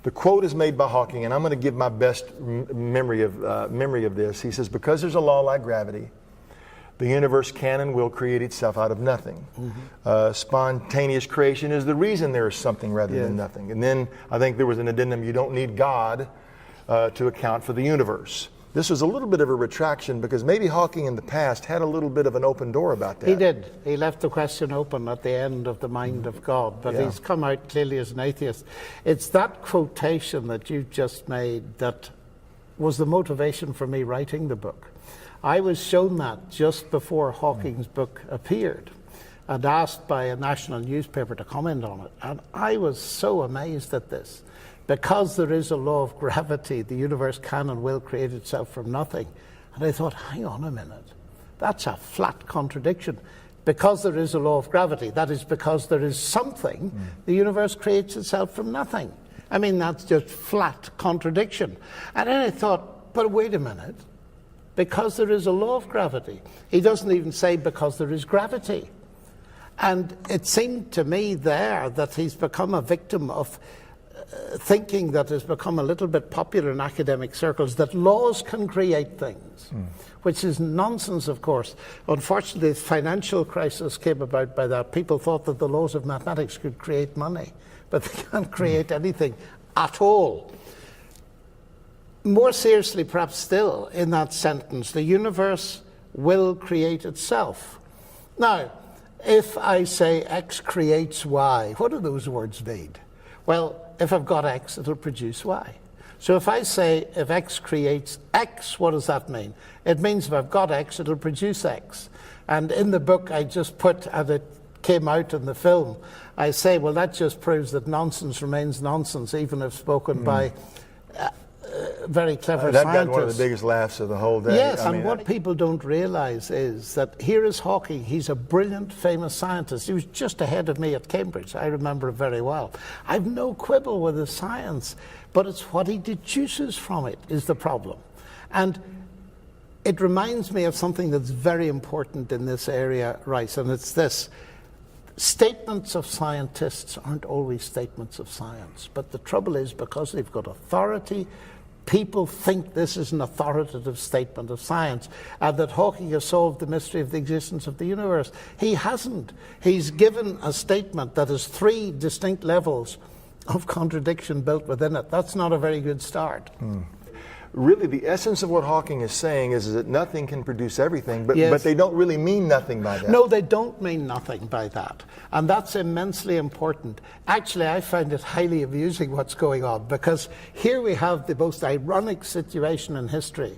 The quote is made by Hawking, and I'm going to give my best memory of this. He says, because there's a law like gravity, the universe can and will create itself out of nothing. Spontaneous creation is the reason there is something rather than nothing. And then I think there was an addendum, you don't need God to account for the universe. This was a little bit of a retraction because maybe Hawking in the past had a little bit of an open door about that. He did. He left the question open at the end of The Mind of God, but he's come out clearly as an atheist. It's that quotation that you just made that was the motivation for me writing the book. I was shown that just before Hawking's book appeared and asked by a national newspaper to comment on it. And I was so amazed at this. Because there is a law of gravity, the universe can and will create itself from nothing. And I thought, hang on a minute, that's a flat contradiction. Because there is a law of gravity, that is because there is something, the universe creates itself from nothing. I mean, that's just flat contradiction. And then I thought, but wait a minute, because there is a law of gravity. He doesn't even say because there is gravity. And it seemed to me there that he's become a victim of thinking that has become a little bit popular in academic circles, that laws can create things, which is nonsense, of course. Unfortunately, the financial crisis came about by that. People thought that the laws of mathematics could create money, but they can't create anything at all. More seriously, perhaps still, in that sentence, the universe will create itself. Now, if I say X creates Y, what do those words mean? Well, if I've got X, it'll produce Y. So if I say if X creates X, what does that mean? It means if I've got X, it'll produce X. And in the book I just put, and it came out in the film, I say, well, that just proves that nonsense remains nonsense, even if spoken by very clever that scientists. got one of the biggest laughs of the whole day. Yes, and what people don't realize is that here is Hawking. He's a brilliant, famous scientist. He was just ahead of me at Cambridge. I remember it very well. I've no quibble with his science, but it's what he deduces from it is the problem. And it reminds me of something that's very important in this area, Rice, and it's this. Statements of scientists aren't always statements of science, but the trouble is because they've got authority, people think this is an authoritative statement of science, and that Hawking has solved the mystery of the existence of the universe. He hasn't. He's given a statement that has 3 distinct levels of contradiction built within it. That's not a very good start. Really, the essence of what Hawking is saying is that nothing can produce everything, but they don't really mean nothing by that. No, they don't mean nothing by that. And that's immensely important. Actually, I find it highly amusing what's going on, because here we have the most ironic situation in history.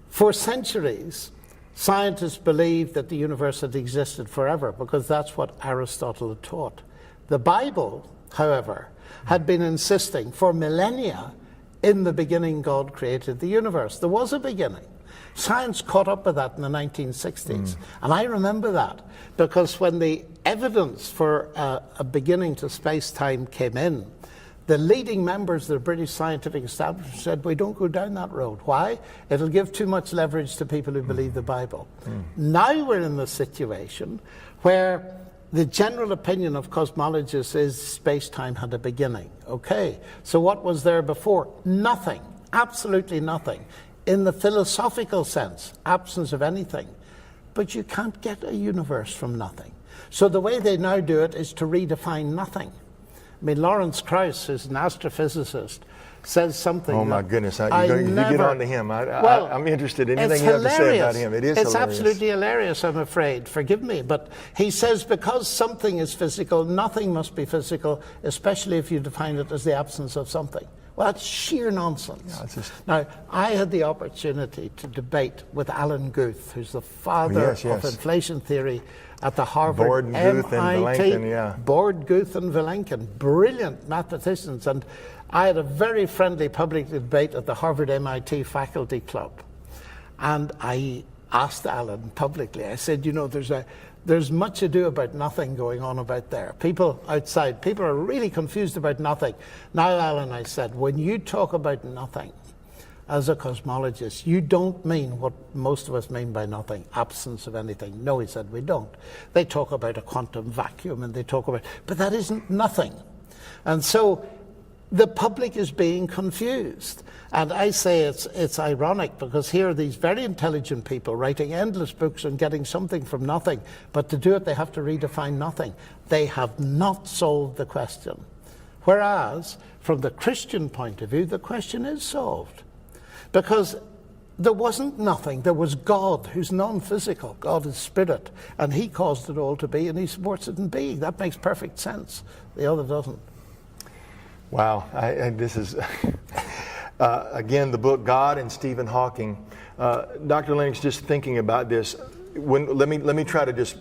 For centuries, scientists believed that the universe had existed forever, because that's what Aristotle had taught. The Bible, however, had been insisting for millennia, in the beginning, God created the universe. There was a beginning. Science caught up with that in the 1960s. And I remember that because when the evidence for a beginning to space-time came in, the leading members of the British scientific establishment said, we don't go down that road. Why? It'll give too much leverage to people who believe the Bible. Now we're in the situation where the general opinion of cosmologists is space-time had a beginning. Okay, so what was there before? Nothing, absolutely nothing. In the philosophical sense, absence of anything. But you can't get a universe from nothing. So the way they now do it is to redefine nothing. I mean, Lawrence Krauss, who's an astrophysicist, says something. Oh my goodness! You get on to him. I'm interested in anything you have to say about him. It's hilarious. Absolutely hilarious, I'm afraid. Forgive me, but he says because something is physical, nothing must be physical, especially if you define it as the absence of something. Well, that's sheer nonsense. Yeah, now, I had the opportunity to debate with Alan Guth, who's the father of inflation theory at the Harvard MIT. Borde, Guth, and Vilenkin, brilliant mathematicians, and I had a very friendly public debate at the Harvard MIT Faculty Club. And I asked Alan publicly, I said, you know, there's much ado about nothing going on about there. People outside, people are really confused about nothing. Now, Alan, I said, when you talk about nothing as a cosmologist, you don't mean what most of us mean by nothing, absence of anything. No, he said, we don't. They talk about a quantum vacuum and they talk about, but that isn't nothing. And so the public is being confused. And I say it's ironic, because here are these very intelligent people writing endless books and getting something from nothing, but to do it they have to redefine nothing. They have not solved the question. Whereas, from the Christian point of view, the question is solved. Because there wasn't nothing, there was God, who's non-physical. God is spirit, and he caused it all to be, and he supports it in being. That makes perfect sense. The other doesn't. Wow, this is, again, the book God and Stephen Hawking. Dr. Lennox, just thinking about this, let me try to just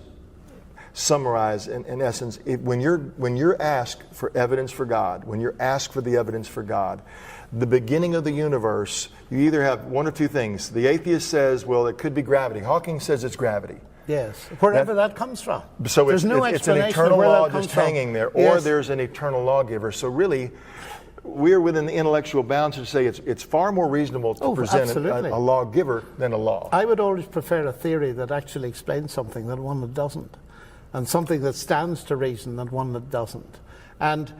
summarize in essence. When you're asked for evidence for God, when you're asked for the evidence for God, the beginning of the universe, you either have one or two things. The atheist says, well, it could be gravity. Hawking says it's gravity. Yes, wherever that comes from. So there's no it's an explanation eternal where law that comes just from. hanging there, or Yes. there's an eternal lawgiver. So really, we're within the intellectual bounds to say it's far more reasonable to present a lawgiver than a law. I would always prefer a theory that actually explains something than one that doesn't, and something that stands to reason than one that doesn't. And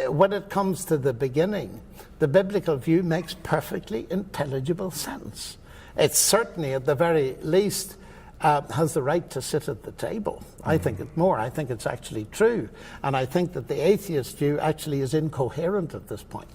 when it comes to the beginning, the biblical view makes perfectly intelligible sense. It's certainly, at the very least, has the right to sit at the table. I think it's more. I think it's actually true. And I think that the atheist view actually is incoherent at this point.